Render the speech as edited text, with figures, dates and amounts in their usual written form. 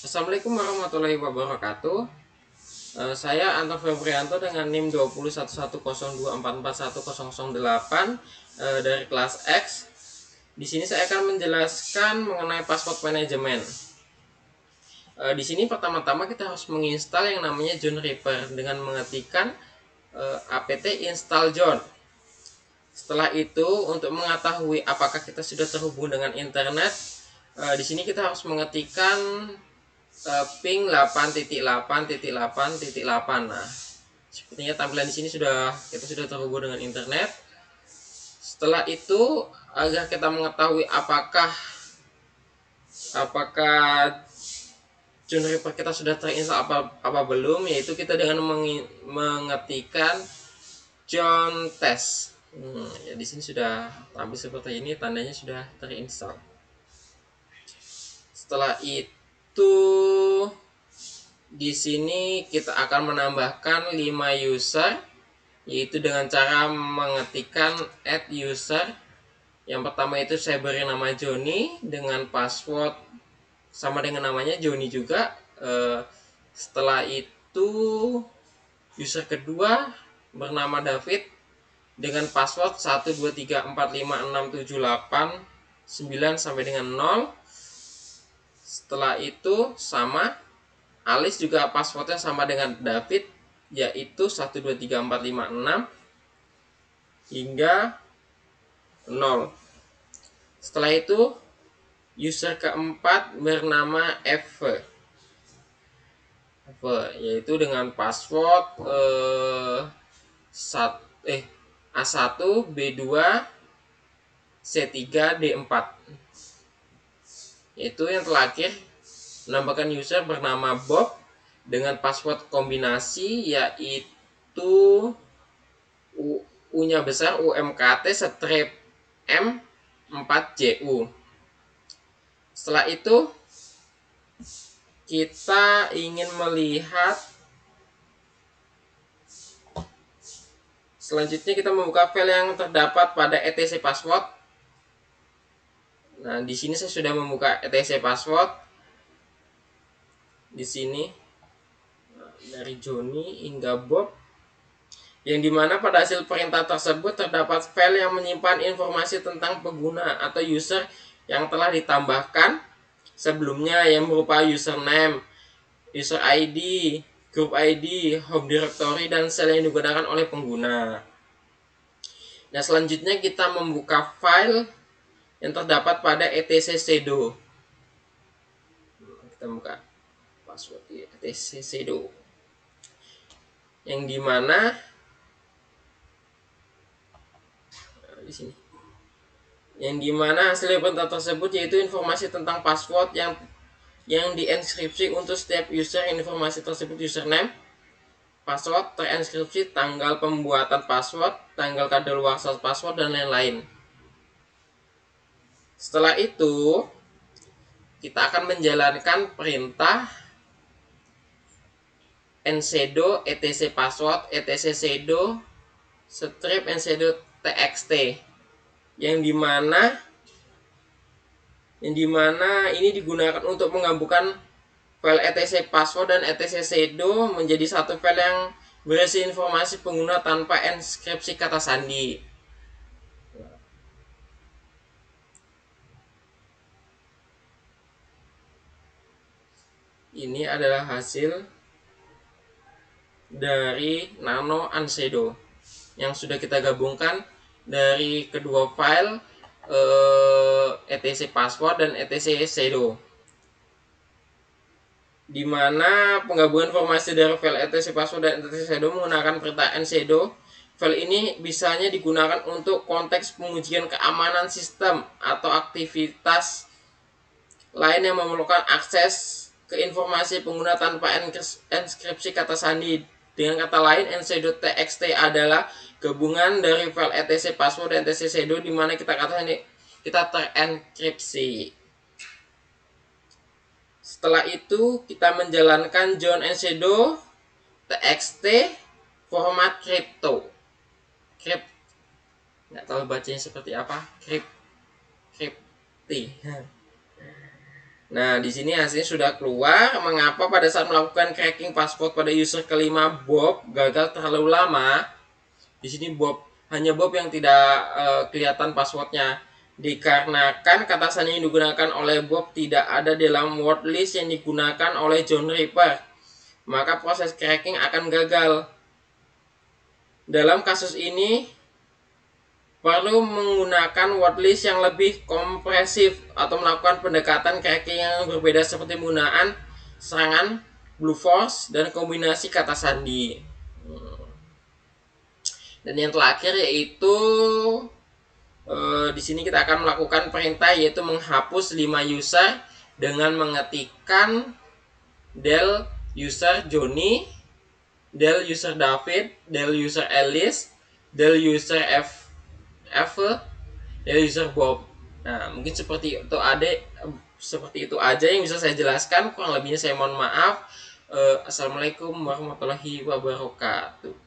Assalamualaikum warahmatullahi wabarakatuh. Saya Anton Febrianto dengan NIM 201110244108 dari kelas X. Di sini saya akan menjelaskan mengenai password manajemen. Di sini pertama-tama kita harus menginstal yang namanya John Reaper dengan mengetikkan apt install John. Setelah itu, untuk mengetahui apakah kita sudah terhubung dengan internet, di sini kita harus mengetikkan ping 8.8.8.8. Nah, sepertinya tampilan di sini kita sudah terhubung dengan internet. Setelah itu, agar kita mengetahui apakah John Reaper kita sudah terinstall apa belum, yaitu kita dengan mengetikkan John test. Ya di sini sudah tampil seperti ini, tandanya sudah terinstall. Setelah itu di sini kita akan menambahkan 5 user, yaitu dengan cara mengetikkan add user. Yang pertama itu saya beri nama Joni dengan password sama dengan namanya Joni juga. Setelah itu user kedua bernama David dengan password 123456789 sampai dengan 0. Setelah itu sama Alice juga passwordnya sama dengan David, yaitu 123456 hingga 0. Setelah itu user keempat bernama Eve, yaitu dengan password A1 B2 C3 D4. Yaitu yang terakhir menambahkan user bernama Bob dengan password kombinasi, yaitu U-nya besar UMKT strip M 4JU. Setelah itu kita ingin melihat, selanjutnya kita membuka file yang terdapat pada etc password. Nah, di sini saya sudah membuka etc password. Di sini dari Joni hingga Bob, yang dimana pada hasil perintah tersebut terdapat file yang menyimpan informasi tentang pengguna atau user yang telah ditambahkan sebelumnya, yang berupa username, user ID, group ID, home directory, dan sel yang digunakan oleh pengguna. Nah, selanjutnya kita membuka file yang terdapat pada etc sudo. Kita buka password etc sudo, yang dimana di sini, yang dimana hasil perintah tersebut yaitu informasi tentang password yang dienkripsi untuk setiap user. Informasi tersebut username, password terenkripsi, tanggal pembuatan password, tanggal kadaluarsa password, dan lain-lain. Setelah itu kita akan menjalankan perintah nsudo etc password etc sudo strip nsudo txt, yang dimana ini digunakan untuk menggabungkan file etc password dan etc sudo menjadi satu file yang berisi informasi pengguna tanpa enskripsi kata sandi. Ini adalah hasil dari nano unsudo yang sudah kita gabungkan dari kedua file etc password dan etc sudo, di mana penggabungan informasi dari file etc password dan etc sudo menggunakan perintah nsudo. File ini bisanya digunakan untuk konteks pengujian keamanan sistem atau aktivitas lain yang memerlukan akses ke informasi pengguna tanpa enskripsi kata sandi. Dengan kata lain, nsudo txt adalah gabungan dari file etc password dan etc sudo, di mana kita terenkripsi. Setelah itu kita menjalankan John nsudo txt format crypto. Nggak tahu bacanya seperti apa. Crypti. Nah, di sini hasilnya sudah keluar. Mengapa pada saat melakukan cracking password pada user kelima Bob gagal terlalu lama? Di sini hanya Bob yang tidak kelihatan passwordnya. Dikarenakan kata sandi yang digunakan oleh Bob tidak ada dalam word list yang digunakan oleh John Ripper, maka proses cracking akan gagal. Dalam kasus ini perlu menggunakan wordlist yang lebih kompresif atau melakukan pendekatan cracking yang berbeda seperti penggunaan serangan blue force dan kombinasi kata sandi. Dan yang terakhir yaitu di sini kita akan melakukan perintah yaitu menghapus 5 user dengan mengetikkan del user Johnny, del user David, del user Alice, del user F, del user Bob. Nah, mungkin seperti itu aja yang bisa saya jelaskan. Kurang lebihnya saya mohon maaf. Assalamualaikum warahmatullahi wabarakatuh.